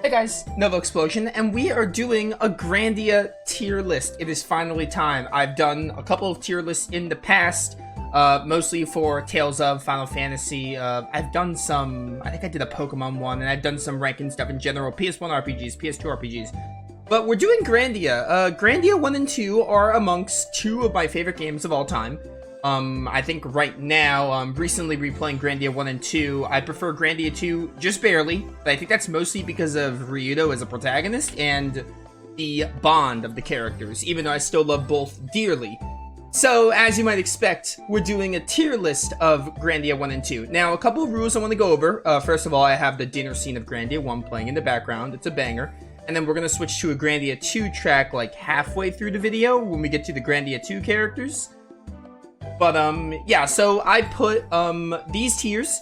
Hey guys, Novaexplosion, and we are doing a Grandia tier list. It is finally time. I've done a couple of tier lists in the past, mostly for Tales of Final Fantasy. I've done some, I think I did a Pokemon one, and I've done some ranking stuff in general, PS1 RPGs, PS2 RPGs. But we're doing Grandia. Grandia 1 and 2 are amongst two of my favorite games of all time. I think right now, recently replaying Grandia 1 and 2, I prefer Grandia 2 just barely, but I think that's mostly because of Ryudo as a protagonist and the bond of the characters, even though I still love both dearly. So, as you might expect, we're doing a tier list of Grandia 1 and 2. Now, a couple of rules I want to go over. First of all, I have the dinner scene of Grandia 1 playing in the background. It's a banger. And then we're going to switch to a Grandia 2 track like halfway through the video when we get to the Grandia 2 characters. But, yeah, so I put, these tiers.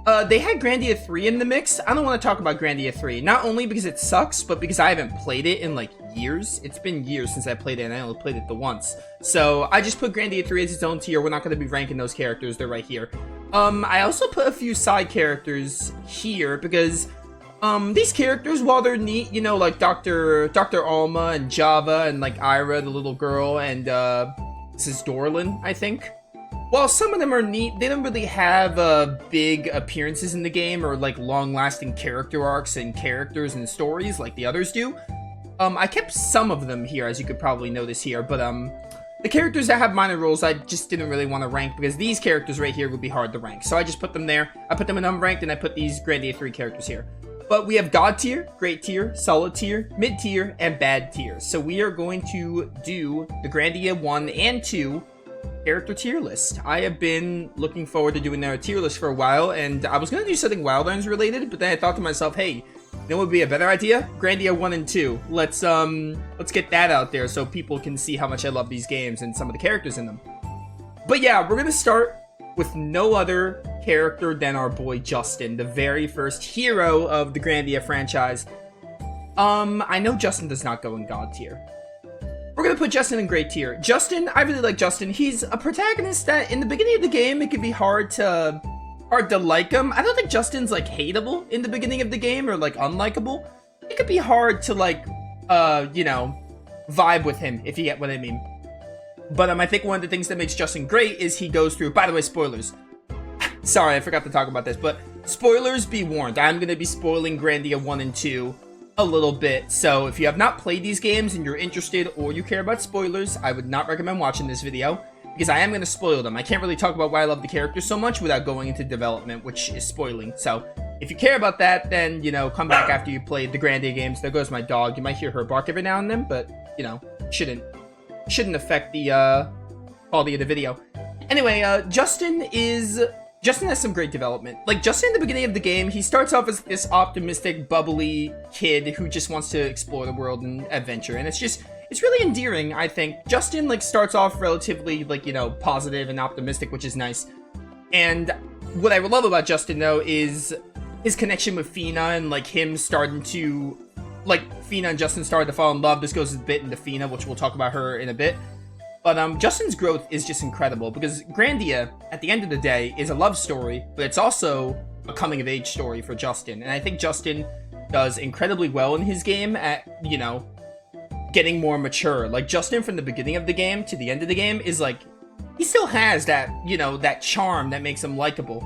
They had Grandia 3 in the mix. I don't want to talk about Grandia 3. Not only because it sucks, but because I haven't played it in, like, years. It's been years since I played it, and I only played it the once. So, I just put Grandia 3 as its own tier. We're not going to be ranking those characters. They're right here. I also put a few side characters here, because, these characters, while they're neat, you know, like Dr. Alma and Java and, like, Ira, the little girl, and, this is Dorlin, I think. While some of them are neat, they don't really have big appearances in the game or like long-lasting character arcs and characters and stories like the others do. I kept some of them here, as you could probably notice here, but the characters that have minor roles I just didn't really want to rank because these characters right here would be hard to rank. So I just put them there. I put them in unranked and I put these Grandia 3 characters here. But we have God tier, Great tier, Solid tier, Mid tier, and Bad tier. So we are going to do the Grandia 1 and 2 character tier list. I have been looking forward to doing their tier list for a while, and I was going to do something Wildlands related, but then I thought to myself, hey, you know what would be a better idea? Grandia 1 and 2. Let's get that out there so people can see how much I love these games and some of the characters in them. But yeah, we're going to start with no other character than our boy Justin, the very first hero of the Grandia franchise. I know Justin does not go in God tier. We're gonna put Justin in Great tier. Justin, I really like Justin. He's a protagonist that in the beginning of the game, it can be hard to like him. I don't think Justin's like hateable in the beginning of the game or like unlikable. It could be hard to like, you know, vibe with him if you get what I mean. But I think one of the things that makes Justin great is he goes through, by the way, spoilers. Sorry, I forgot to talk about this, but spoilers be warned. I'm going to be spoiling Grandia 1 and 2 a little bit. So if you have not played these games and you're interested or you care about spoilers, I would not recommend watching this video because I am going to spoil them. I can't really talk about why I love the characters so much without going into development, which is spoiling. So if you care about that, then, you know, come back after you played the Grandia games. There goes my dog. You might hear her bark every now and then, but, you know, shouldn't affect the quality of the video. Anyway, Justin has some great development. Like, Justin in the beginning of the game, he starts off as this optimistic, bubbly kid who just wants to explore the world and adventure. And it's really endearing, I think. Justin, like, starts off relatively, like, you know, positive and optimistic, which is nice. And what I love about Justin, though, is his connection with Fina and, like, him starting to, like, Fina and Justin started to fall in love. This goes a bit into Fina, which we'll talk about her in a bit. But Justin's growth is just incredible because Grandia, at the end of the day, is a love story, but it's also a coming-of-age story for Justin. And I think Justin does incredibly well in his game at, you know, getting more mature. Like, Justin from the beginning of the game to the end of the game is, like, he still has that, you know, that charm that makes him likable.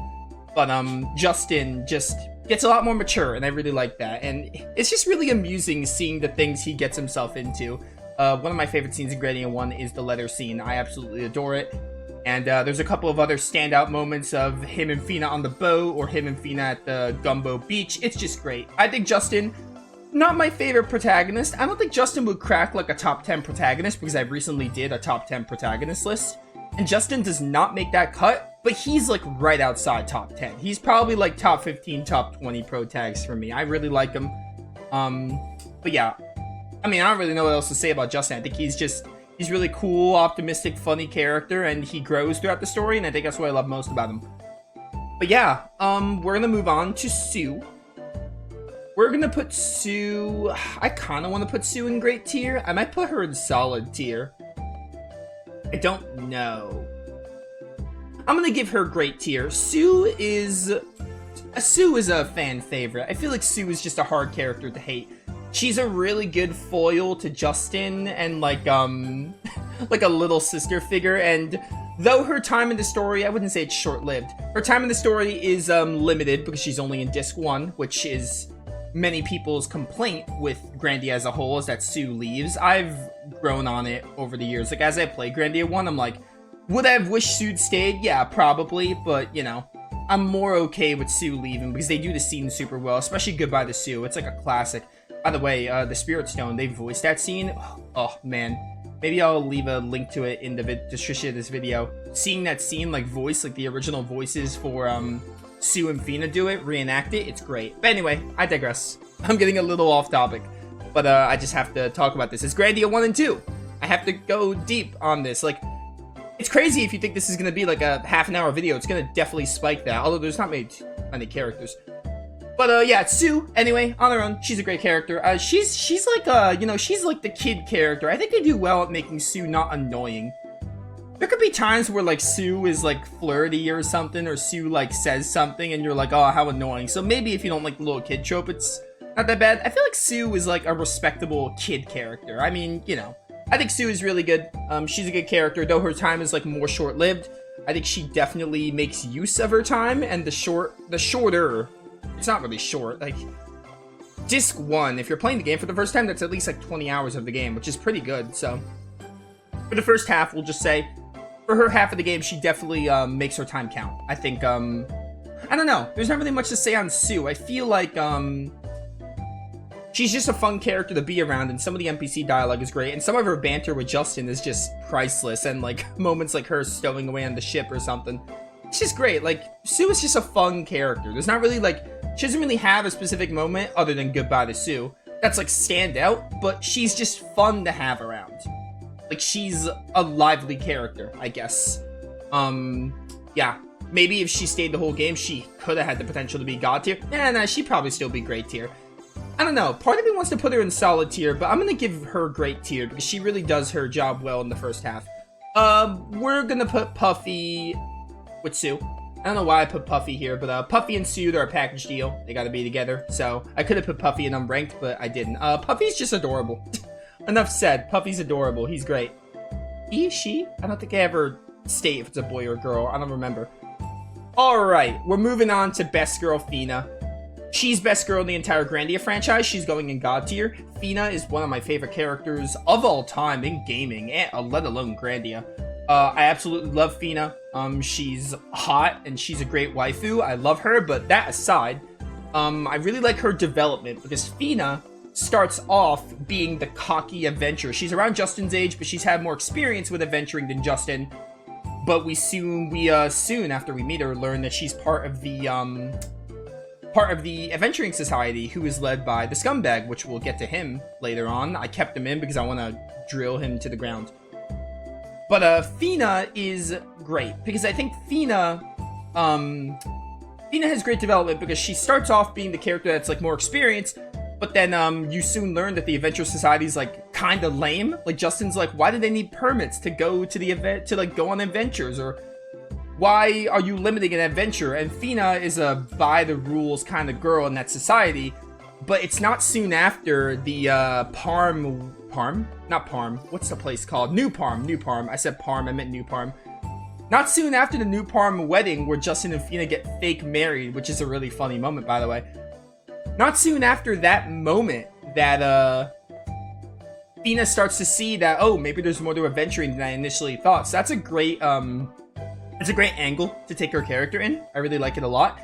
But Justin just gets a lot more mature, and I really like that. And it's just really amusing seeing the things he gets himself into. One of my favorite scenes in Grandia 1 is the letter scene. I absolutely adore it. And there's a couple of other standout moments of him and Fina on the boat or him and Fina at the Gumbo Beach. It's just great. I think Justin, not my favorite protagonist. I don't think Justin would crack like a top 10 protagonist because I recently did a top 10 protagonist list. And Justin does not make that cut, but he's like right outside top 10. He's probably like top 15, top 20 pro tags for me. I really like him. But yeah. I mean, I don't really know what else to say about Justin. I think he's really cool, optimistic, funny character, and he grows throughout the story, and I think that's what I love most about him. But yeah, we're gonna move on to Sue. We're gonna put Sue, I kinda wanna put Sue in Great tier. I might put her in Solid tier. I don't know. I'm gonna give her Great tier. Sue is Sue is a fan favorite. I feel like Sue is just a hard character to hate. She's a really good foil to Justin and like like a little sister figure, and though her time in the story, I wouldn't say it's short-lived. Her time in the story is limited because she's only in disc 1, which is many people's complaint with Grandia as a whole, is that Sue leaves. I've grown on it over the years. Like, as I play Grandia 1, I'm like, would I have wished Sue'd stayed? Yeah, probably, but, you know, I'm more okay with Sue leaving because they do the scene super well, especially Goodbye to Sue. It's like a classic. By the way, the Spirit Stone, they voiced that scene. Oh, man. Maybe I'll leave a link to it in the description of this video. Seeing that scene, like, voice, like the original voices for Sue and Fina do it, reenact it, it's great. But anyway, I digress. I'm getting a little off topic. But I just have to talk about this. It's Grandia 1 and 2. I have to go deep on this. Like, it's crazy if you think this is going to be like a half-an-hour video. It's going to definitely spike that, although there's not many characters. But, yeah, it's Sue, anyway, on her own. She's a great character. She's like, you know, she's like the kid character. I think they do well at making Sue not annoying. There could be times where, like, Sue is, like, flirty or something, or Sue, like, says something, and you're like, oh, how annoying. So maybe if you don't like the little kid trope, it's not that bad. I feel like Sue is, like, a respectable kid character. I mean, you know, I think Sue is really good. She's a good character, though her time is, like, more short-lived. I think she definitely makes use of her time, and the shorter... It's not really short, like, disc 1, if you're playing the game for the first time, that's at least, like, 20 hours of the game, which is pretty good, so. For the first half, we'll just say, for her half of the game, she definitely, makes her time count. I think, I don't know, there's not really much to say on Sue. I feel like, she's just a fun character to be around, and some of the NPC dialogue is great, and some of her banter with Justin is just priceless, and, like, moments like her stowing away on the ship or something. It's just great. Like, Sue is just a fun character. There's not really, like, she doesn't really have a specific moment other than Goodbye to Sue that's, like, stand out, but she's just fun to have around. Like, she's a lively character, I guess. Yeah. Maybe if she stayed the whole game, she could have had the potential to be God tier. Nah, she'd probably still be great tier. I don't know. Part of me wants to put her in solid tier, but I'm gonna give her great tier because she really does her job well in the first half. We're gonna put Puffy with Sue. I don't know why I put Puffy here, but Puffy and Sue, they're a package deal. They gotta be together. So I could have put Puffy in unranked, but I didn't. Puffy's just adorable. Enough said. Puffy's adorable. He's great. He? She? I don't think I ever state if it's a boy or a girl. I don't remember. Alright, we're moving on to Best Girl Fina. She's best girl in the entire Grandia franchise. She's going in God tier. Fina is one of my favorite characters of all time in gaming, and let alone Grandia. I absolutely love Fina. She's hot, and she's a great waifu. I love her, but that aside, I really like her development, because Fina starts off being the cocky adventurer. She's around Justin's age, but she's had more experience with adventuring than Justin. But we soon after we meet her, learn that she's part of the adventuring society, who is led by the scumbag, which we'll get to him later on. I kept him in because I want to drill him to the ground. But Fina is great, because I think Fina has great development, because she starts off being the character that's, like, more experienced, but then you soon learn that the adventure society is, like, kind of lame. Like, Justin's like, why do they need permits to go to the event, to, like, go on adventures, or why are you limiting an adventure? And Fina is a by-the-rules kind of girl in that society, but it's not soon after the Not Parm. What's the place called? New Parm. I said Parm, I meant New Parm. Not soon after the New Parm wedding, where Justin and Fina get fake married, which is a really funny moment, by the way. Not soon after that moment that, Fina starts to see that, oh, maybe there's more to adventuring than I initially thought. So that's a great, it's a great angle to take her character in. I really like it a lot.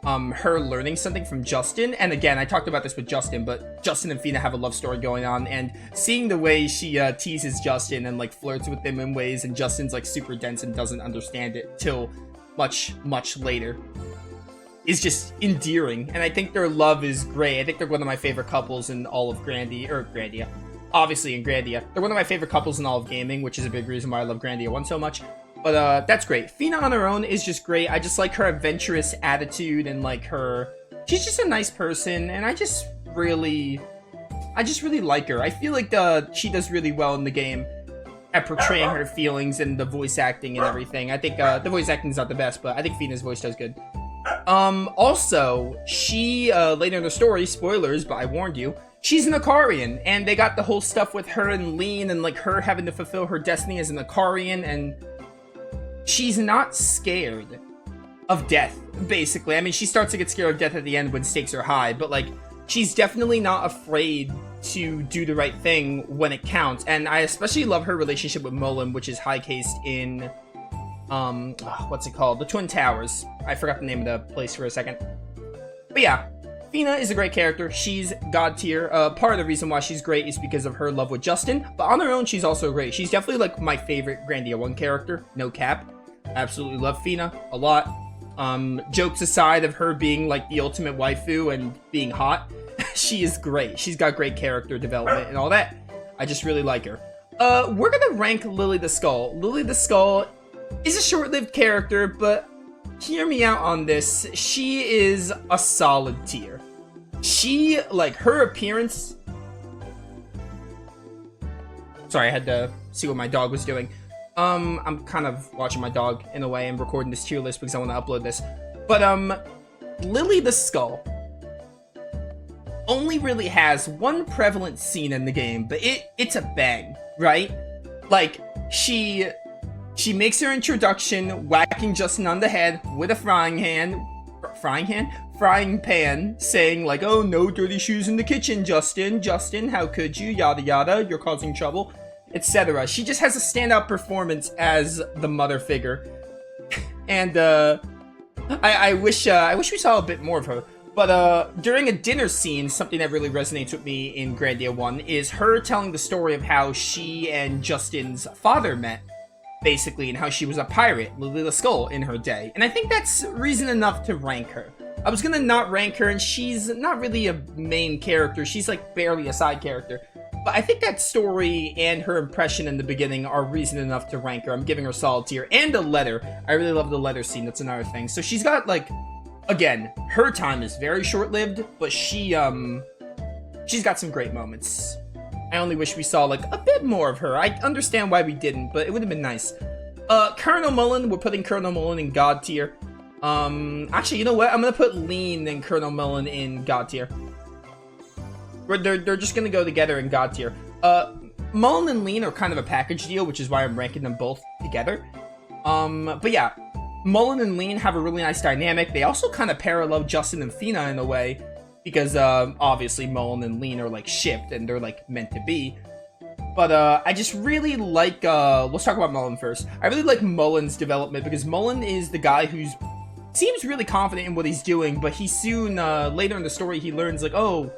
Her learning something from Justin, and again, I talked about this with Justin, but Justin and Fina have a love story going on, and seeing the way she teases Justin and, like, flirts with him in ways, and Justin's, like, super dense and doesn't understand it till much later, is just endearing, and I think their love is great. I think they're one of my favorite couples in all of Grandia. Obviously in Grandia. They're one of my favorite couples in all of gaming, which is a big reason why I love Grandia 1 so much. But, that's great. Fina on her own is just great. I just like her adventurous attitude, and, like, she's just a nice person, and I just really like her. I feel like she does really well in the game at portraying her feelings and the voice acting and everything. I think, the voice acting is not the best, but I think Fina's voice does good. Also, she, later in the story, spoilers, but I warned you, she's an Ikarian, and they got the whole stuff with her and Lean, and, like, her having to fulfill her destiny as an Ikarian, and she's not scared of death, basically. I mean, she starts to get scared of death at the end when stakes are high, but, like, she's definitely not afraid to do the right thing when it counts, and I especially love her relationship with Mullen, which is high-cased in what's it called? The Twin Towers. I forgot the name of the place for a second. But yeah, Fina is a great character. She's god tier. Part of the reason why she's great is because of her love with Justin, but on her own, she's also great. She's definitely, like, my favorite Grandia 1 character, no cap. Absolutely love Fina a lot. Jokes aside of her being, like, the ultimate waifu and being hot, she is great. She's got great character development and all that. I just really like her. We're gonna rank Lily the Skull. Lily the Skull is a short-lived character, but hear me out on this. She is a solid tier. She, like, her appearance... Sorry, I had to see what my dog was doing. I'm kind of watching my dog in a way and recording this tier list because I want to upload this. But, Lily the Skull only really has one prevalent scene in the game, but it's a bang, right? Like, she makes her introduction, whacking Justin on the head with a frying pan, saying like, "Oh, no dirty shoes in the kitchen, Justin. Justin, how could you? Yada yada, you're causing trouble," etc. She just has a standout performance as the mother figure, and I wish we saw a bit more of her. But during a dinner scene, something that really resonates with me in Grandia 1 is her telling the story of how she and Justin's father met, basically, and how she was a pirate, Lily the Skull, in her day. And I think that's reason enough to rank her. I was gonna not rank her, and she's not really a main character. She's, like, barely a side character. But I think that story and her impression in the beginning are reason enough to rank her. I'm giving her solid tier. And a letter. I really love the letter scene. That's another thing. So she's got, like... Again, her time is very short-lived, but she's got some great moments. I only wish we saw, like, a bit more of her. I understand why we didn't, but it would have been nice. Colonel Mullen, we're putting Colonel Mullen in God tier. Actually, you know what? I'm gonna put Lean and Colonel Mullen in God tier. They're just gonna go together in God tier. Mullen and Lean are kind of a package deal, which is why I'm ranking them both together. But yeah, Mullen and Lean have a really nice dynamic. They also kind of parallel Justin and Fina in a way, because obviously Mullen and Lean are, like, shipped and they're, like, meant to be. But I just really like, let's talk about Mullen first. I really like Mullen's development because Mullen is the guy who's seems really confident in what he's doing, but he soon, later in the story, he learns, like, oh,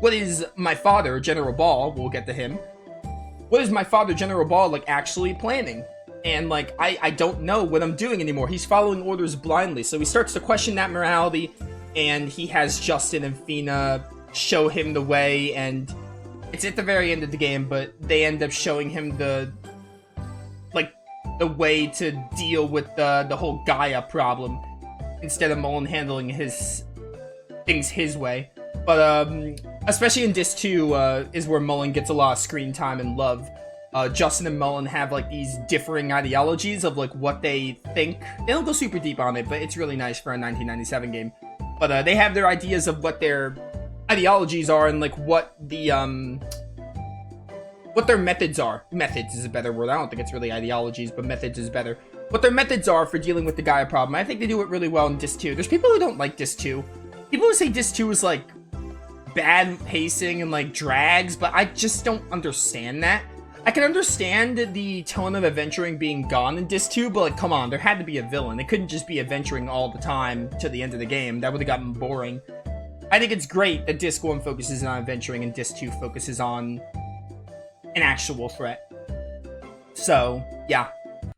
what is my father, General Ball, we'll get to him, what is my father, General Ball, like, actually planning? And, like, I don't know what I'm doing anymore. He's following orders blindly, so he starts to question that morality, and he has Justin and Fina show him the way, and it's at the very end of the game, but they end up showing him the way to deal with the whole Gaia problem, instead of Mullen handling his things his way. But, especially in Disc 2, is where Mullen gets a lot of screen time and love. Justin and Mullen have, like, these differing ideologies of, like, what they think. They don't go super deep on it, but it's really nice for a 1997 game. But, they have their ideas of what their ideologies are and, like, what the, what their methods are. Methods is a better word. I don't think it's really ideologies, but methods is better. What their methods are for dealing with the Gaia problem. I think they do it really well in Disc 2. There's people who don't like Disc 2. People who say Disc 2 is, like, bad pacing and, like, drags, but I just don't understand that. I can understand the tone of adventuring being gone in Disc 2, but, like, come on, there had to be a villain. It couldn't just be adventuring all the time to the end of the game. That would have gotten boring. I think it's great that Disc 1 focuses on adventuring and Disc 2 focuses on an actual threat. So, yeah.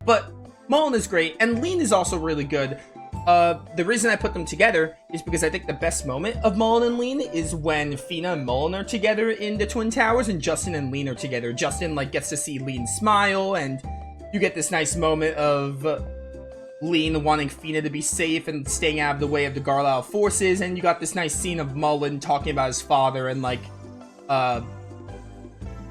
But Mullen is great, and Lean is also really good. The reason I put them together is because I think the best moment of Mullen and Lean is when Fina and Mullen are together in the Twin Towers and Justin and Lean are together. Justin, like, gets to see Lean smile, and you get this nice moment of Lean wanting Fina to be safe and staying out of the way of the Garlau forces, and you got this nice scene of Mullen talking about his father and, like,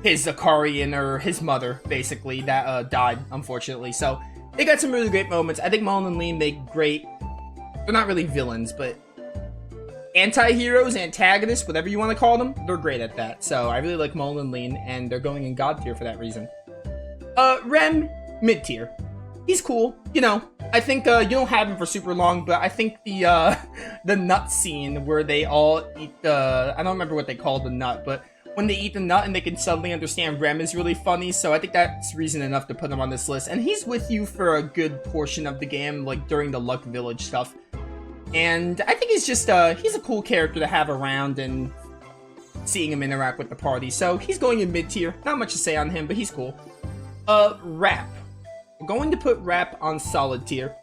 his Ikarian, or his mother, basically, that died, unfortunately. So, they got some really great moments. I think Mullen and Lean make great they're not really villains, but anti-heroes, antagonists, whatever you want to call them, they're great at that. So I really like Mullen and Lean, and they're going in God tier for that reason. Rem, mid tier. He's cool, you know. I think you don't have him for super long, but I think the nut scene where they all eat the, I don't remember what they call the nut, but when they eat the nut and they can suddenly understand Rem is really funny, so I think that's reason enough to put him on this list. And he's with you for a good portion of the game, like during the Luck Village stuff. And I think he's just, he's a cool character to have around and seeing him interact with the party. So he's going in mid tier. Not much to say on him, but he's cool. Rap. We're going to put Rap on solid tier.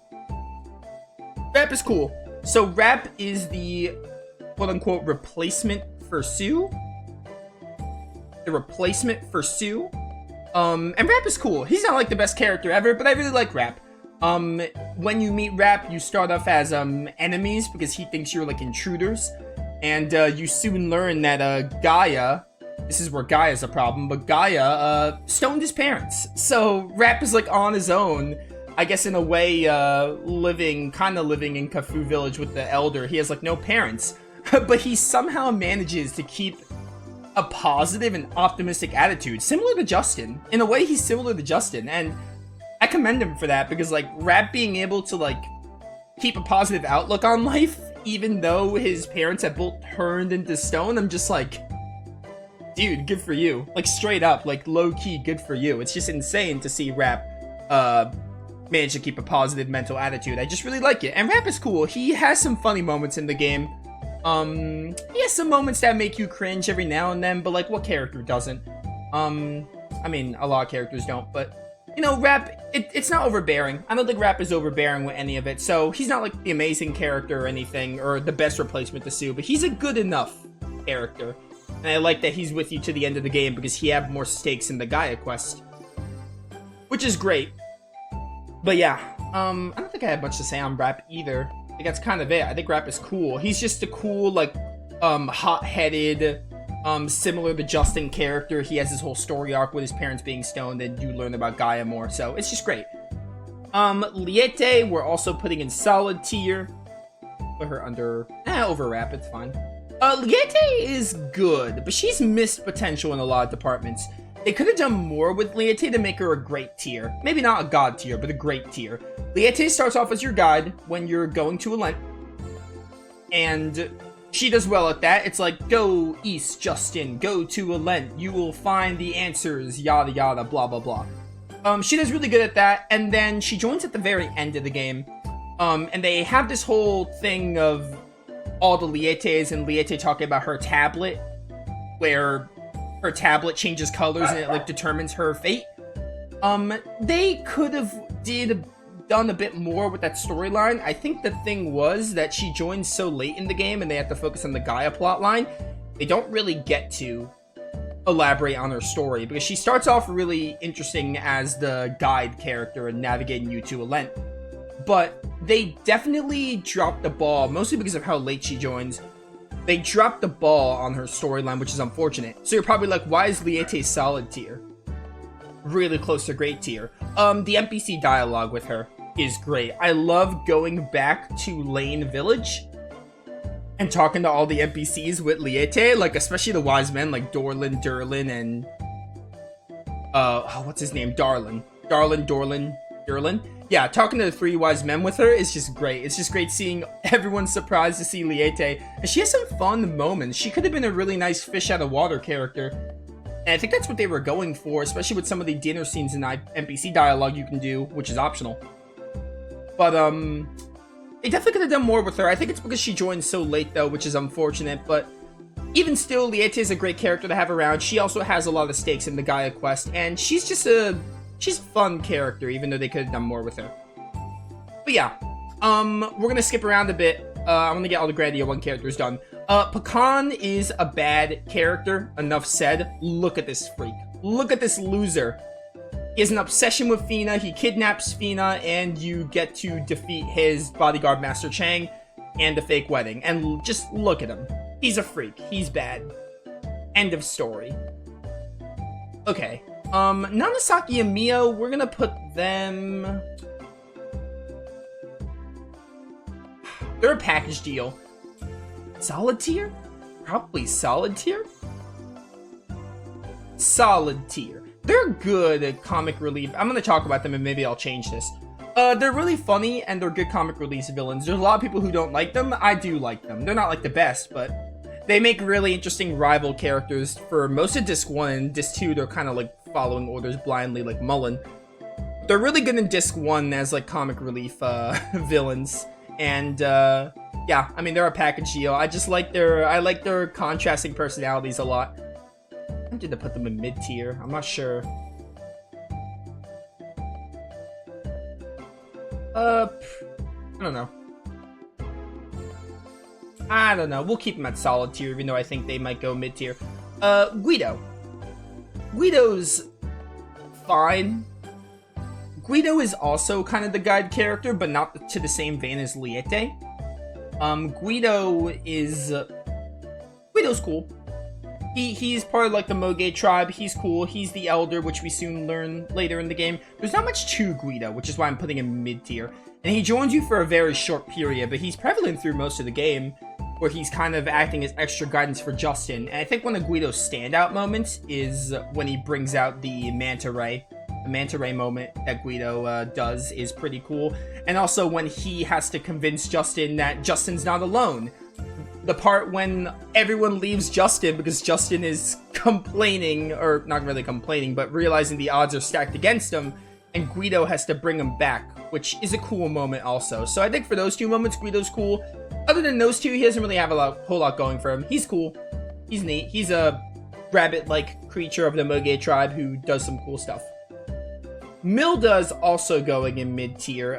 Rap is cool. So Rap is the quote-unquote replacement for Sue. The replacement for Sue. And Rap is cool. He's not like the best character ever, but I really like Rap. When you meet Rap, you start off as enemies because he thinks you're like intruders. And you soon learn that Gaia, this is where Gaia's a problem, but Gaia stoned his parents. So Rap is like on his own, I guess in a way, kind of living in Kafu Village with the elder. He has like no parents, but he somehow manages to keep a positive and optimistic attitude, similar to Justin. In a way, he's similar to Justin, and I commend him for that, because like Rap being able to like keep a positive outlook on life, even though his parents have both turned into stone, I'm just like, dude, good for you. Like straight up, like low-key good for you. It's just insane to see Rap manage to keep a positive mental attitude. I just really like it. And Rap is cool. He has some funny moments in the game. He has some moments that make you cringe every now and then, but like what character doesn't? I mean, a lot of characters don't, but you know, Rap, it's not overbearing. I don't think Rap is overbearing with any of it, so he's not like the amazing character or anything, or the best replacement to Sue, but he's a good enough character. And I like that he's with you to the end of the game because he had more stakes in the Gaia quest, which is great. But yeah, I don't think I have much to say on Rap either. I think that's kind of it. I think Rap is cool. He's just a cool, like, hot-headed, similar to Justin character. He has his whole story arc with his parents being stoned, and you learn about Gaia more, so it's just great. Liete, we're also putting in solid tier. Put her under, over Rap, it's fine. Liete is good, but she's missed potential in a lot of departments. They could have done more with Liete to make her a great tier. Maybe not a god tier, but a great tier. Liete starts off as your guide when you're going to Alent. And she does well at that. It's like, go east, Justin. Go to Alent. You will find the answers, yada yada, blah blah blah. She does really good at that. And then she joins at the very end of the game. And they have this whole thing of all the Lietes and Liete talking about her tablet, where her tablet changes colors and it like determines her fate. They could have done a bit more with that storyline. I think the thing was that she joins so late in the game and they have to focus on the Gaia plotline. They don't really get to elaborate on her story because she starts off really interesting as the guide character and navigating you to Alent. But they definitely dropped the ball, mostly because of how late she joins. They dropped the ball on her storyline, which is unfortunate. So you're probably like, why is Liete solid tier? Really close to great tier. The NPC dialogue with her is great. I love going back to Lane Village and talking to all the NPCs with Liete, like especially the wise men like Dorlin, Durlin, and what's his name? Darlin. Durlin. Yeah, talking to the three wise men with her is just great. It's just great seeing everyone surprised to see Liete. And she has some fun moments. She could have been a really nice fish out of water character. And I think that's what they were going for, especially with some of the dinner scenes and NPC dialogue you can do, which is optional. But, they definitely could have done more with her. I think it's because she joined so late, though, which is unfortunate. But even still, Liete is a great character to have around. She also has a lot of stakes in the Gaia quest. And she's just she's a fun character, even though they could have done more with her. But yeah, we're gonna skip around a bit. I'm gonna get all the Grandia 1 characters done. Pecan is a bad character, enough said. Look at this freak. Look at this loser. He has an obsession with Fina, he kidnaps Fina, and you get to defeat his bodyguard Master Chang and the fake wedding. And just look at him. He's a freak. He's bad. End of story. Okay. Nanasaki and Mio, we're gonna put them... They're a package deal. Solid tier? Probably solid tier? Solid tier. They're good at comic relief. I'm gonna talk about them and maybe I'll change this. They're really funny and they're good comic relief villains. There's a lot of people who don't like them. I do like them. They're not like the best, but they make really interesting rival characters for most of Disc 1 and Disc 2. They're kind of like following orders blindly like Mullen. They're really good in Disc 1 as like comic relief villains. And yeah, I mean, they're a package deal. I like their contrasting personalities a lot. I'm tempted to put them in mid-tier. I'm not sure. I don't know. I don't know. We'll keep them at solid tier, even though I think they might go mid-tier. Guido. Guido's fine. Guido is also kind of the guide character, but not to the same vein as Liete. Guido's cool. He's part of like the Moge tribe. He's cool. He's the elder, which we soon learn later in the game. There's not much to Guido, which is why I'm putting him mid-tier. And he joins you for a very short period, but he's prevalent through most of the game, where he's kind of acting as extra guidance for Justin. And I think one of Guido's standout moments is when he brings out the Manta Ray. The Manta Ray moment that Guido does is pretty cool. And also when he has to convince Justin that Justin's not alone. The part when everyone leaves Justin because Justin is complaining, or not really complaining, but realizing the odds are stacked against him, and Guido has to bring him back, which is a cool moment also. So I think for those two moments, Guido's cool. Other than those two, he doesn't really have a whole lot going for him. He's cool. He's neat. He's a rabbit-like creature of the Moge tribe who does some cool stuff. Milda's also going in mid-tier.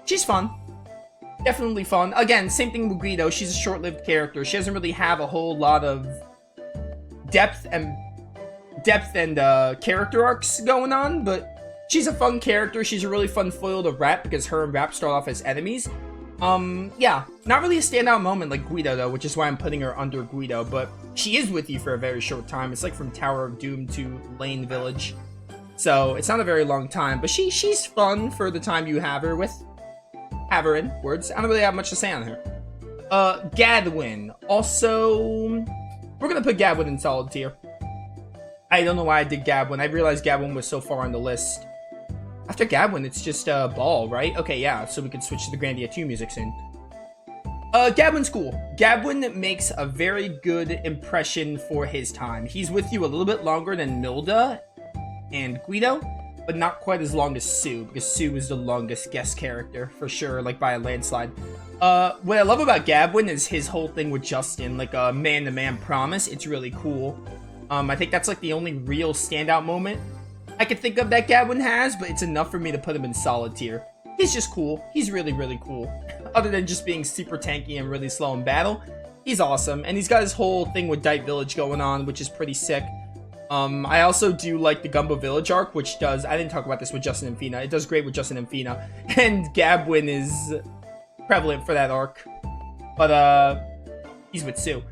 She's fun. Definitely fun. Again, same thing with Guido. She's a short-lived character. She doesn't really have a whole lot of depth and character arcs going on, but she's a fun character. She's a really fun foil to Rap because her and Rap start off as enemies. Yeah, not really a standout moment like Guido though, which is why I'm putting her under Guido, but she is with you for a very short time. It's like from Tower of Doom to Lane Village. So it's not a very long time, but she's fun for the time you have her with. Have her in words. I don't really have much to say on her. Gadwin. Also, we're gonna put Gadwin in solid tier. I don't know why I did Gadwin. I realized Gadwin was so far on the list. After Gadwin, it's just Ball, right? Okay, yeah, so we can switch to the Grandia 2 music soon. Gadwin's cool. Gadwin makes a very good impression for his time. He's with you a little bit longer than Milda and Guido, but not quite as long as Sue, because Sue is the longest guest character, for sure, like by a landslide. What I love about Gadwin is his whole thing with Justin, like a man-to-man promise. It's really cool. I think that's like the only real standout moment I could think of that Gadwin has, but it's enough for me to put him in solid tier. He's just cool. He's really, really cool. Other than just being super tanky and really slow in battle, he's awesome. And he's got his whole thing with Dight Village going on, which is pretty sick. I also do like the Gumbo Village arc, which does, I didn't talk about this with Justin and Fina. It does great with Justin and Fina. And Gadwin is prevalent for that arc. But, he's with Sue.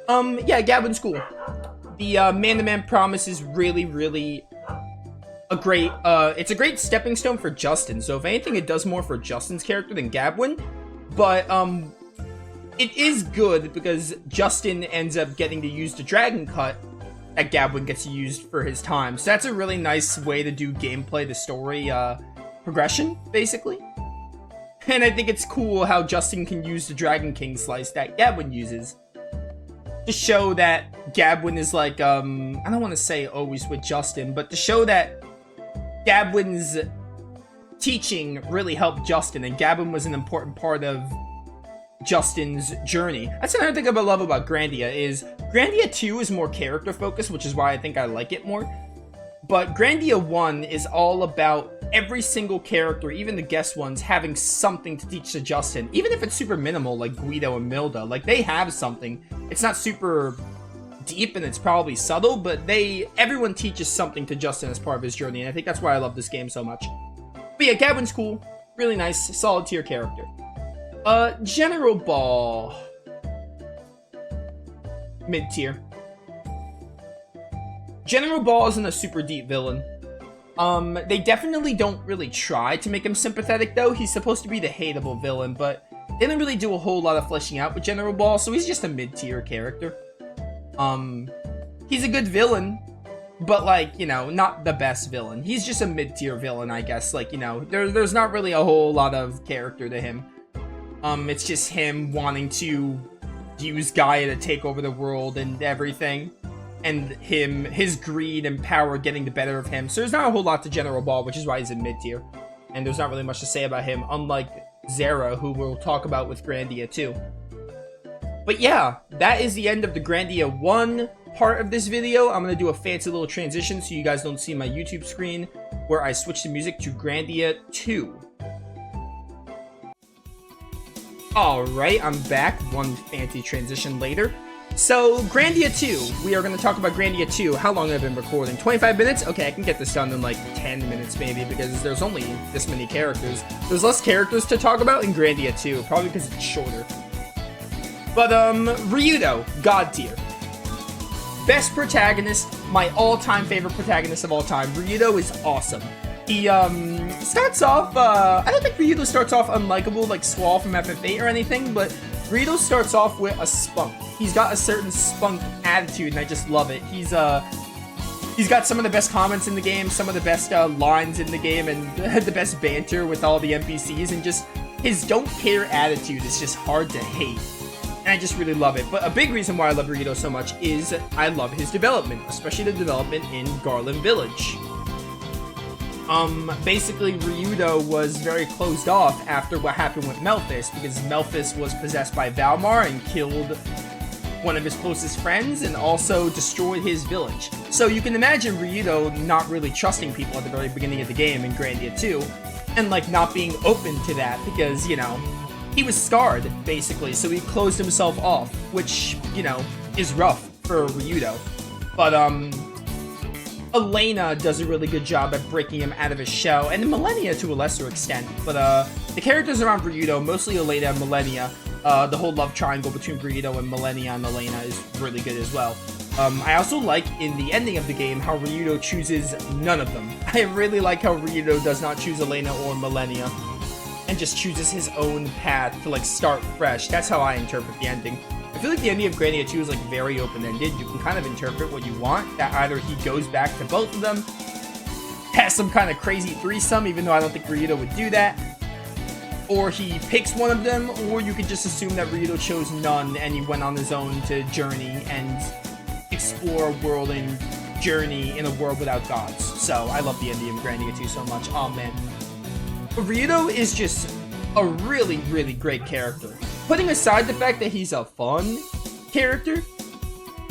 Yeah, Gadwin's cool. The, man-to-man promise is really, really a great, it's a great stepping stone for Justin. So if anything, it does more for Justin's character than Gadwin. But, it is good because Justin ends up getting to use the Dragon Cut that Gadwin gets used for his time. So that's a really nice way to do gameplay, the story, progression, basically. And I think it's cool how Justin can use the Dragon King slice that Gadwin uses to show that Gadwin is like, I don't want to say always with Justin, but to show that Gadwin's teaching really helped Justin, and Gadwin was an important part of Justin's journey. That's another thing I love about Grandia, is Grandia 2 is more character focused, which is why I think I like it more. But Grandia 1 is all about every single character, even the guest ones, having something to teach to Justin. Even if it's super minimal, like Guido and Milda, like they have something. It's not super deep and it's probably subtle, but everyone teaches something to Justin as part of his journey, and I think that's why I love this game so much. But yeah, Gadwin's cool. Really nice, solid tier character. General Ball. Mid-tier. General Ball isn't a super deep villain. They definitely don't really try to make him sympathetic, though. He's supposed to be the hateable villain, but they didn't really do a whole lot of fleshing out with General Ball, so he's just a mid-tier character. He's a good villain, but, like, you know, not the best villain. He's just a mid-tier villain, I guess. Like, you know, there's not really a whole lot of character to him. It's just him wanting to use Gaia to take over the world and everything. And his greed and power getting the better of him. So there's not a whole lot to General Ball, which is why he's in mid-tier. And there's not really much to say about him, unlike Zera, who we'll talk about with Grandia too. But yeah, that is the end of the Grandia 1 part of this video. I'm going to do a fancy little transition so you guys don't see my YouTube screen, where I switch the music to Grandia 2. Alright, I'm back, one fancy transition later. So, Grandia 2. We are going to talk about Grandia 2. How long have I been recording? 25 minutes? Okay, I can get this done in like 10 minutes maybe, because there's only this many characters. There's less characters to talk about in Grandia 2, probably because it's shorter. But, Ryudo, God tier. Best protagonist, my all-time favorite protagonist of all time. Ryudo is awesome. He, starts off, I don't think Ryudo starts off unlikable like Squall from FF8 or anything, but Ryudo starts off with a spunk. He's got a certain spunk attitude, and I just love it. He's got some of the best comments in the game, some of the best lines in the game, and the best banter with all the NPCs, and just his don't care attitude is just hard to hate. And I just really love it. But a big reason why I love Ryudo so much is I love his development, especially the development in Garland Village. Basically, Ryudo was very closed off after what happened with Melphis, because Melphis was possessed by Valmar and killed one of his closest friends, and also destroyed his village. So you can imagine Ryudo not really trusting people at the very beginning of the game in Grandia 2, and like not being open to that, because, you know, he was scarred, basically, so he closed himself off, which, you know, is rough for Ryudo. But, Elena does a really good job at breaking him out of his shell, and Millennia to a lesser extent. But the characters around Ryudo, mostly Elena and Millennia, the whole love triangle between Ryudo and Millennia and Elena is really good as well. I also like, in the ending of the game, how Ryudo chooses none of them. I really like how Ryudo does not choose Elena or Millennia, and just chooses his own path to, like, start fresh. That's how I interpret the ending. I feel like the ending of Grandia 2 is, like, very open-ended. You can kind of interpret what you want, that either he goes back to both of them, has some kind of crazy threesome, even though I don't think Ryudo would do that, or he picks one of them, or you could just assume that Ryudo chose none and he went on his own to journey and explore a world and journey in a world without gods. So, I love the ending of Grandia 2 so much. Oh, man. Ryudo is just a really, really great character. Putting aside the fact that he's a fun character,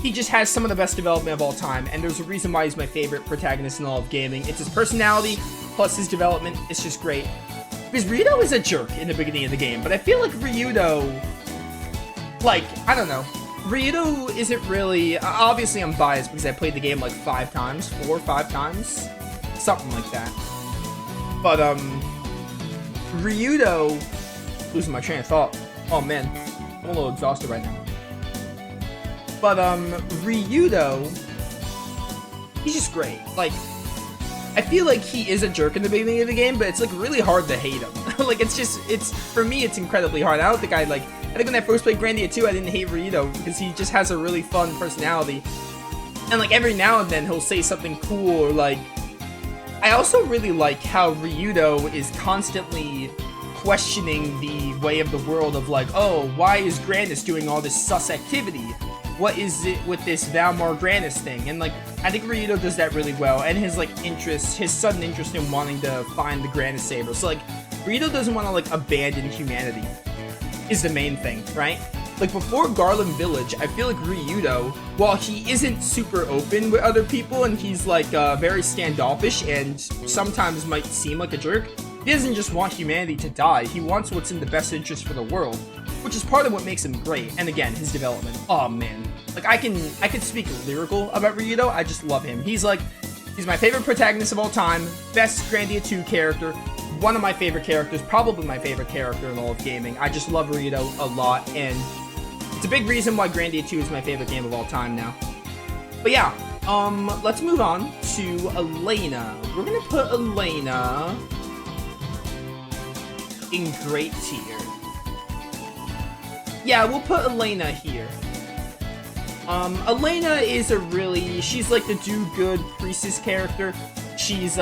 he just has some of the best development of all time, and there's a reason why he's my favorite protagonist in all of gaming. It's his personality, plus his development. It's just great. Because Ryudo is a jerk in the beginning of the game, but I feel like Ryudo, like, I don't know. Ryudo isn't really, obviously I'm biased because I played the game like 5 times, 4 or 5 times, something like that. But, Ryudo, losing my train of thought. Oh man, I'm a little exhausted right now. But, Ryudo, he's just great. Like, I feel like he is a jerk in the beginning of the game, but it's, like, really hard to hate him. Like, for me, it's incredibly hard. I don't think I think when I first played Grandia 2, I didn't hate Ryudo, because he just has a really fun personality. And, like, every now and then, he'll say something cool, or, like, I also really like how Ryudo is constantly questioning the way of the world of, like, oh, why is Grandis doing all this sus activity? What is it with this Valmar Grandis thing? And, like, I think Ryudo does that really well, and his, like, interest, his sudden interest in wanting to find the Grandis Saber. So, like, Ryudo doesn't want to, like, abandon humanity is the main thing, right? Like, before Garland Village, I feel like Ryudo, while he isn't super open with other people, and he's, like, very standoffish and sometimes might seem like a jerk, he doesn't just want humanity to die. He wants what's in the best interest for the world, which is part of what makes him great. And again, his development. Oh, man. Like, I can speak lyrical about Ryudo. I just love him. He's my favorite protagonist of all time, best Grandia 2 character, one of my favorite characters, probably my favorite character in all of gaming. I just love Ryudo a lot, and it's a big reason why Grandia 2 is my favorite game of all time now. But yeah, Let's move on to Elena. We're gonna put Elena in great tier. Yeah, we'll put Elena here. Elena is she's like the do-good priestess character. She's,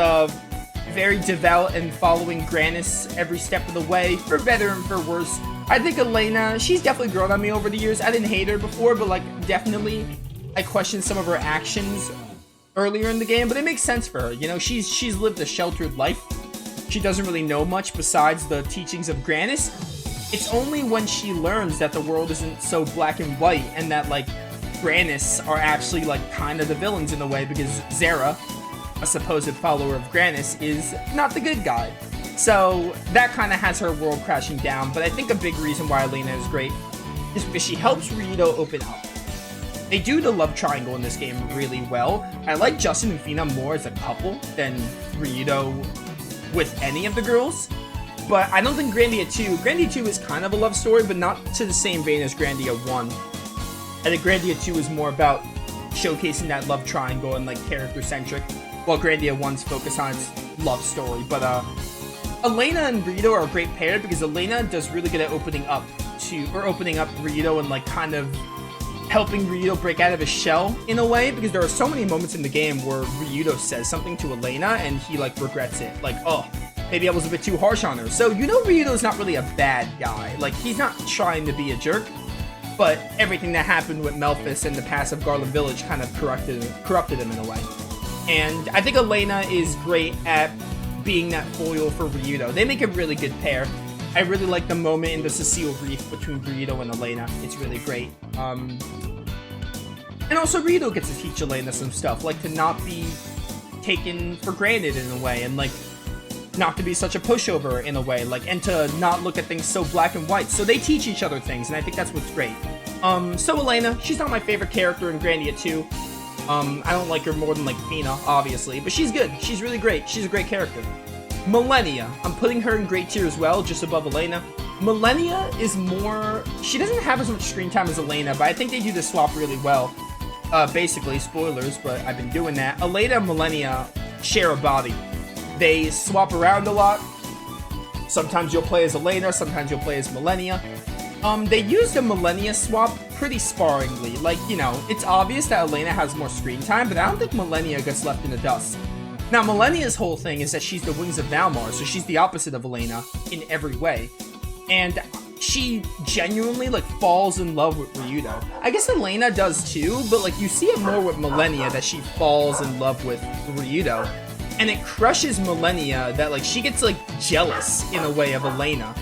very devout and following Granis every step of the way, for better and for worse. I think Elena, she's definitely grown on me over the years. I didn't hate her before, but, like, definitely I questioned some of her actions earlier in the game, but it makes sense for her. You know, she's lived a sheltered life. She doesn't really know much besides the teachings of Granis. It's only when she learns that the world isn't so black and white and that, like, Granis are actually, like, kind of the villains in a way, because Zera, a supposed follower of Granis, is not the good guy. So that kind of has her world crashing down, but I think a big reason why Elena is great is because she helps Ryudo open up. They do the love triangle in this game really well. I like Justin and Fina more as a couple than Ryudo with any of the girls, but I don't think Grandia 2... Grandia 2 is kind of a love story, but not to the same vein as Grandia 1. I think Grandia 2 is more about showcasing that love triangle and, like, character-centric, while Grandia 1's focus on its love story. But Elena and Ryudo are a great pair because Elena does really good at opening up Ryudo and, like, kind of helping Ryudo break out of his shell in a way, because there are so many moments in the game where Ryudo says something to Elena and he, like, regrets it. Like, oh, maybe I was a bit too harsh on her. So, you know, Ryudo's not really a bad guy. Like, he's not trying to be a jerk, but everything that happened with Melphis and the past of Garland Village kind of corrupted him in a way. And I think Elena is great at being that foil for Ryudo. They make a really good pair. I really like the moment in the Cecile Reef between Ryudo and Elena. It's really great. And also Ryudo gets to teach Elena some stuff, like to not be taken for granted in a way, and like not to be such a pushover in a way, like, and to not look at things so black and white. So they teach each other things, and I think that's what's great. So Elena, she's not my favorite character in Grandia 2. I don't like her more than, like, Fina, obviously, but she's good. She's really great. She's a great character. Millennia, I'm putting her in great tier as well, just above Elena. Millennia is more... She doesn't have as much screen time as Elena, but I think they do the swap really well. Basically, spoilers, but I've been doing that. Elena and Millennia share a body. They swap around a lot. Sometimes you'll play as Elena, sometimes you'll play as Millennia. They use the Millennia swap pretty sparingly. Like, you know, it's obvious that Elena has more screen time, but I don't think Millennia gets left in the dust. Now, Millennia's whole thing is that she's the Wings of Valmar, so she's the opposite of Elena in every way. And she genuinely, like, falls in love with Ryudo. I guess Elena does too, but, like, you see it more with Millennia that she falls in love with Ryudo. And it crushes Millennia that, like, she gets, like, jealous in a way of Elena.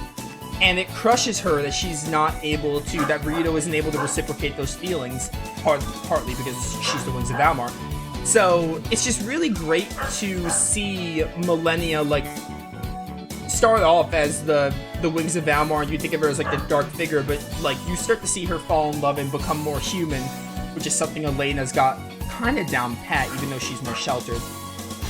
And it crushes her that she's not able to, that Ryudo isn't able to reciprocate those feelings, partly because she's the Wings of Valmar. So, it's just really great to see Millennia, like, start off as the Wings of Valmar, and you think of her as, like, the dark figure, but, like, you start to see her fall in love and become more human, which is something Elena's got kind of down pat, even though she's more sheltered.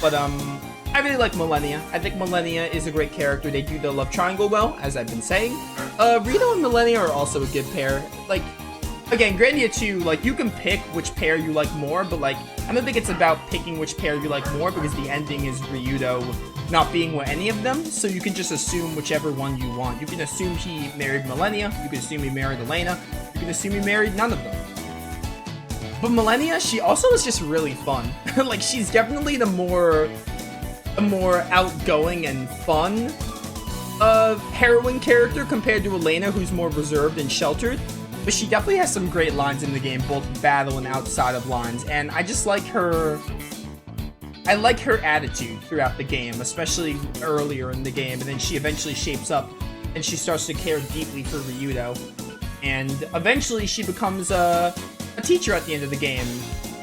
But, I really like Millennia. I think Millennia is a great character. They do the love triangle well, as I've been saying. Ryudo and Millennia are also a good pair. Like, again, Grandia 2, like, you can pick which pair you like more, but, like, I don't think it's about picking which pair you like more, because the ending is Ryudo not being with any of them, so you can just assume whichever one you want. You can assume he married Millennia, you can assume he married Elena, you can assume he married none of them. But Millennia, she also is just really fun. Like, she's definitely the more outgoing and fun heroine character compared to Elena, who's more reserved and sheltered. But she definitely has some great lines in the game, both battle and outside of lines. And I just like her... I like her attitude throughout the game, especially earlier in the game. And then she eventually shapes up and she starts to care deeply for Ryudo. And eventually she becomes a teacher at the end of the game,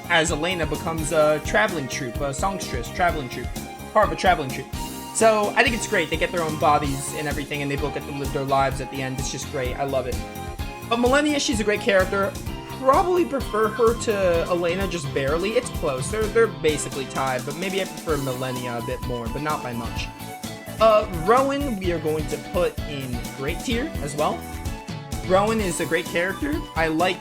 as Elena becomes a traveling troupe, a songstress traveling troupe. Part of a traveling troupe. So I think it's great. They get their own bodies and everything, and they both get to live their lives at the end. It's just great. I love it. But Millennia, she's a great character. Probably prefer her to Elena just barely. It's close. They're basically tied, but maybe I prefer Millennia a bit more, but not by much. Rowan, we are going to put in great tier as well. Rowan is a great character. I like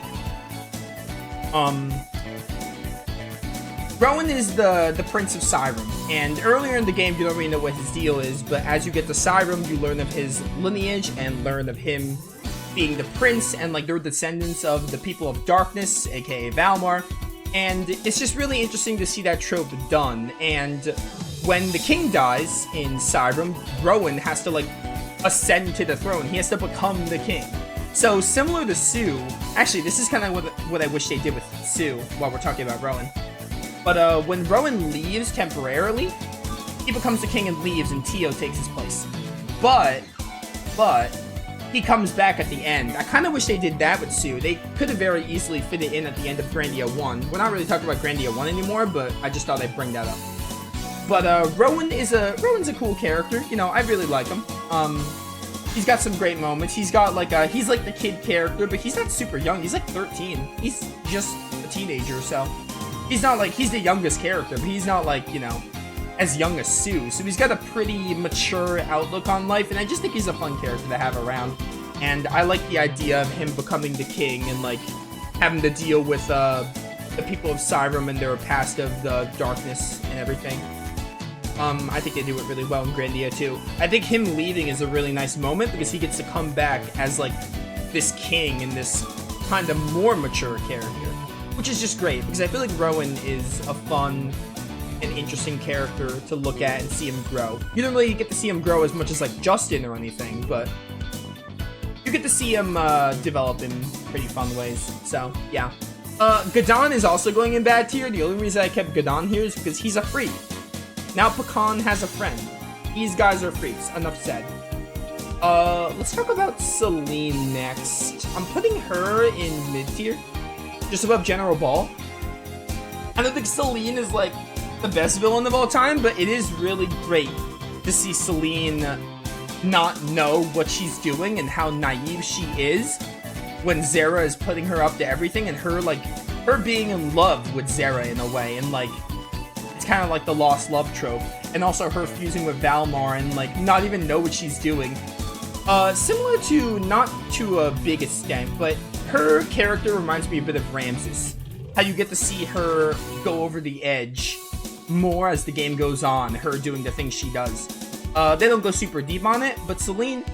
Rowan is the Prince of Siren, and earlier in the game you don't really know what his deal is, but as you get to Siren, you learn of his lineage and learn of him being the prince, and like they're descendants of the people of darkness, aka Valmar, and it's just really interesting to see that trope done. And when the king dies in Siren, Rowan has to like ascend to the throne. He has to become the king. So similar to Sue, actually this is kind of what I wish they did with Sue while we're talking about Rowan. But when Rowan leaves temporarily, he becomes the king and leaves, and Tio takes his place. But he comes back at the end. I kind of wish they did that with Sue. They could have very easily fit it in at the end of Grandia 1. We're not really talking about Grandia 1 anymore, but I just thought I'd bring that up. But Rowan's a cool character. You know, I really like him. He's got some great moments. He's got like he's like the kid character, but he's not super young. He's like 13. He's just a teenager, so he's not like, he's the youngest character, but he's not like, you know, as young as Sue. So he's got a pretty mature outlook on life, and I just think he's a fun character to have around. And I like the idea of him becoming the king and like having to deal with the people of Siren and their past of the darkness and everything. I think they do it really well in Grandia too. I think him leaving is a really nice moment because he gets to come back as like this king and this kind of more mature character, which is just great because I feel like Rowan is a fun and interesting character to look at and see him grow. You don't really get to see him grow as much as like Justin or anything, but you get to see him develop in pretty fun ways. So yeah. Gadon is also going in bad tier. The only reason I kept Gadon here is because he's a freak. Now Pecan has a friend. These guys are freaks. Enough said. Let's talk about Celine next. I'm putting her in mid tier, just above General Ball. I don't think Celine is like the best villain of all time, but it is really great to see Celine not know what she's doing and how naive she is when Zera is putting her up to everything, and her being in love with Zera in a way, and like it's kind of like the lost love trope, and also her fusing with Valmar and like not even know what she's doing. Similar to, not to a big extent, but her character reminds me a bit of Ramses. How you get to see her go over the edge more as the game goes on, her doing the things she does. They don't go super deep on it, but Celine,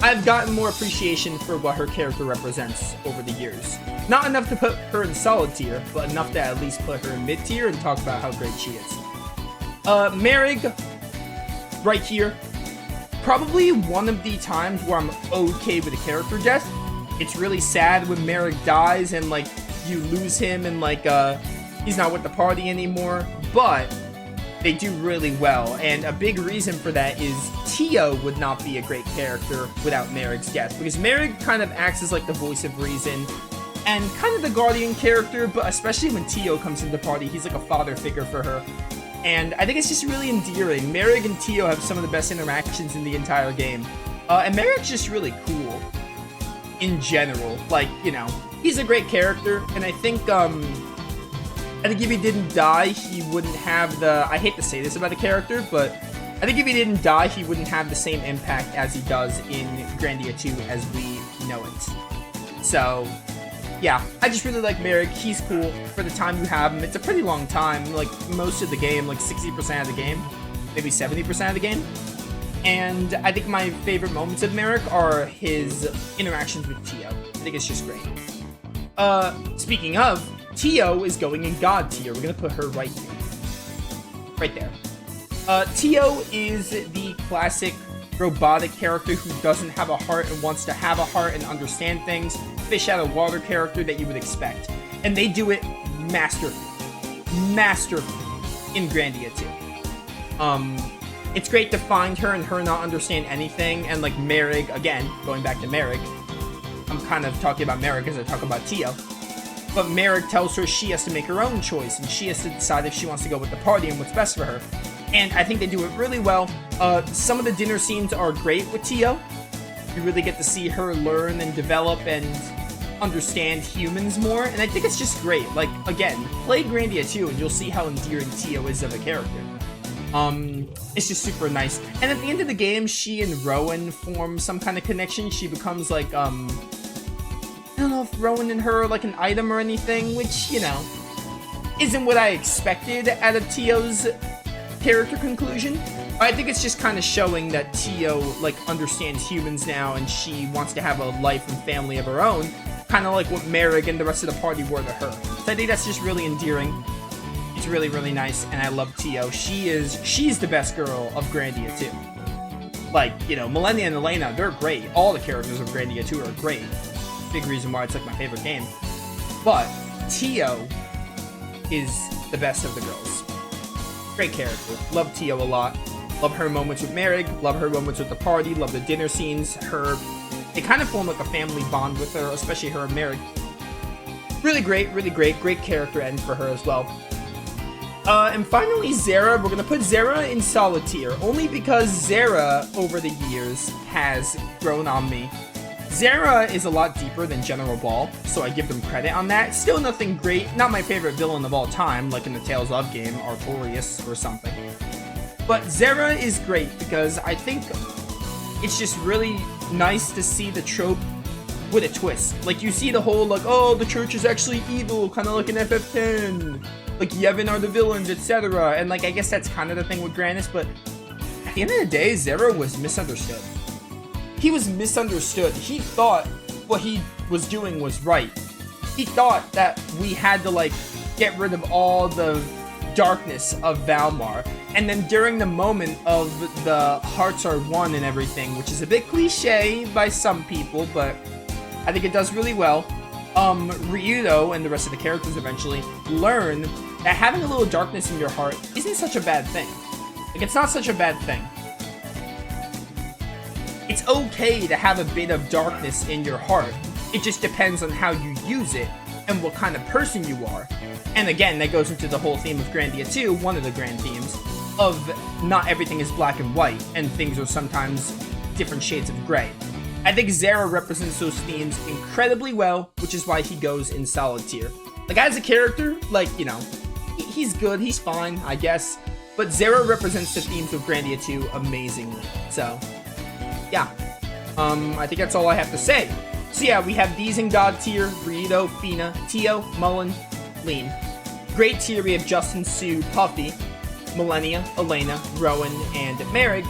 I've gotten more appreciation for what her character represents over the years. Not enough to put her in solid tier, but enough to at least put her in mid tier and talk about how great she is. Merrig, right here. Probably one of the times where I'm okay with a character death. It's really sad when Merrig dies and like you lose him and like he's not with the party anymore, but they do really well, and a big reason for that is Tio would not be a great character without Merrick's death, because Merrick kind of acts as like the voice of reason and kind of the guardian character, but especially when Tio comes into the party, he's like a father figure for her, and I think it's just really endearing. Merrick and Tio have some of the best interactions in the entire game, and Merrick's just really cool in general. Like, you know, he's a great character, and I think if he didn't die, he wouldn't have the... I hate to say this about a character, but I think if he didn't die, he wouldn't have the same impact as he does in Grandia 2 as we know it. So, yeah, I just really like Merrick. He's cool for the time you have him. It's a pretty long time, like most of the game, like 60% of the game, maybe 70% of the game. And I think my favorite moments of Merrick are his interactions with Tio. I think it's just great. Speaking of, Tio is going in God tier. We're gonna put her right here. Right there. Tio is the classic robotic character who doesn't have a heart and wants to have a heart and understand things. Fish out of water character that you would expect. And they do it masterfully. Masterfully in Grandia 2. It's great to find her and her not understand anything, and like Merrig, again, going back to Merrig, I'm kind of talking about Merrig as I talk about Tio. But Merrick tells her she has to make her own choice, and she has to decide if she wants to go with the party and what's best for her. And I think they do it really well. Some of the dinner scenes are great with Tio. You really get to see her learn and develop and understand humans more, and I think it's just great. Like, again, play Grandia 2 and you'll see how endearing Tio is of a character. It's just super nice. And at the end of the game, she and Rowan form some kind of connection. She becomes like, I don't know if Rowan and her are like an item or anything, which, you know, isn't what I expected out of Tio's character conclusion. I think it's just kind of showing that Tio, like, understands humans now and she wants to have a life and family of her own, kind of like what Merrick and the rest of the party were to her. So I think that's just really endearing. It's really, really nice, and I love Tio. She's the best girl of Grandia 2. Like, you know, Millennia and Elena, they're great. All the characters of Grandia 2 are great. Big reason why it's like my favorite game. But Tio is the best of the girls. Great character. Love Tio a lot. Love her moments with Merrick. Love her moments with the party. Love the dinner scenes. It kind of formed like a family bond with her, especially her and Merrick. Really great, really great. Great character end for her as well. And finally, Zera. We're going to put Zera in solid tier, only because Zera, over the years, has grown on me. Zera is a lot deeper than General Ball, so I give them credit on that. Still nothing great. Not my favorite villain of all time, like in the Tales of game, Artorias or something. But Zera is great because I think it's just really nice to see the trope with a twist. Like, you see the whole, like, oh, the church is actually evil, kind of like in FF10. Like, Yevon are the villains, etc. And, like, I guess that's kind of the thing with Granis, but at the end of the day, Zera was misunderstood. He was misunderstood. He thought what he was doing was right. He thought that we had to, like, get rid of all the darkness of Valmar. And then during the moment of the hearts are one and everything, which is a bit cliche by some people, but I think it does really well, Ryudo and the rest of the characters eventually learn that having a little darkness in your heart isn't such a bad thing. Like, it's not such a bad thing. It's okay to have a bit of darkness in your heart. It just depends on how you use it and what kind of person you are. And again, that goes into the whole theme of Grandia 2, one of the grand themes, of not everything is black and white, and things are sometimes different shades of gray. I think Zera represents those themes incredibly well, which is why he goes in solid tier. Like, as a character, like, you know, he's good, he's fine, I guess. But Zera represents the themes of Grandia 2 amazingly. So, yeah. I think that's all I have to say. So yeah, we have these in God tier: Rito, Fina, Tio, Mullen, Lean. Great tier, we have Justin, Sue, Puffy, Millennia, Elena, Rowan, and Merrick.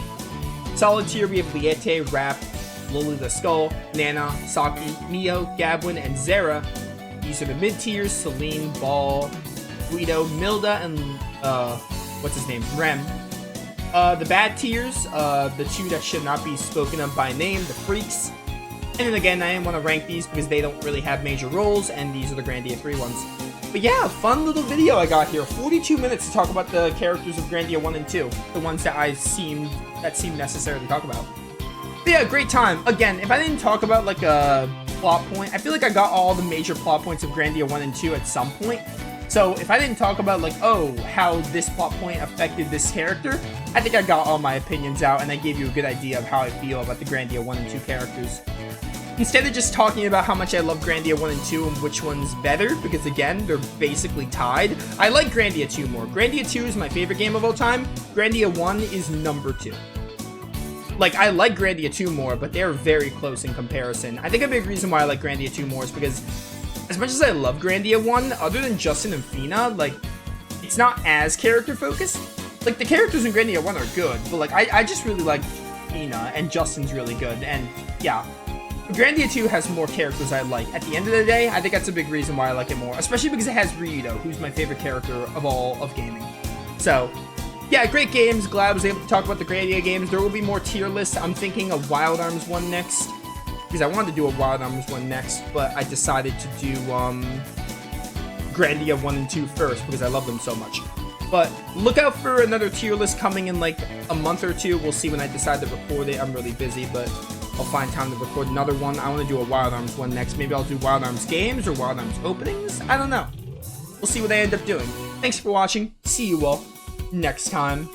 Solid tier, we have Liete, Rap, Lily the Skull, Nana, Saki, Mio, Gabwin, and Zera. These are the mid tiers: Celine, Ball, Guido, Milda, and what's his name? Rem. The bad tiers, the two that should not be spoken of by name, the Freaks. And then again, I didn't want to rank these because they don't really have major roles, and these are the Grandia 3 ones. But yeah, fun little video I got here. 42 minutes to talk about the characters of Grandia 1 and 2. The ones that seemed necessary to talk about. But yeah, great time. Again, if I didn't talk about like a plot point, I feel like I got all the major plot points of Grandia 1 and 2 at some point. So if I didn't talk about like, oh, how this plot point affected this character, I think I got all my opinions out and I gave you a good idea of how I feel about the Grandia 1 and 2 characters. Instead of just talking about how much I love Grandia 1 and 2 and which one's better, because again, they're basically tied, I like Grandia 2 more. Grandia 2 is my favorite game of all time. Grandia 1 is number 2. Like, I like Grandia 2 more, but they're very close in comparison. I think a big reason why I like Grandia 2 more is because as much as I love Grandia 1, other than Justin and Fina, like, it's not as character-focused. Like, the characters in Grandia 1 are good, but, like, I just really like Fina, and Justin's really good, and, yeah. Grandia 2 has more characters I like. At the end of the day, I think that's a big reason why I like it more, especially because it has Ryudo, who's my favorite character of all of gaming. So, yeah, great games. Glad I was able to talk about the Grandia games. There will be more tier lists. I'm thinking a Wild Arms one next, because I wanted to do a Wild Arms one next, but I decided to do Grandia 1 and 2 first because I love them so much. But look out for another tier list coming in like a month or two. We'll see when I decide to record it. I'm really busy, but I'll find time to record another one. I want to do a Wild Arms one next. Maybe I'll do Wild Arms games or Wild Arms openings. I don't know. We'll see what I end up doing. Thanks for watching. See you all next time.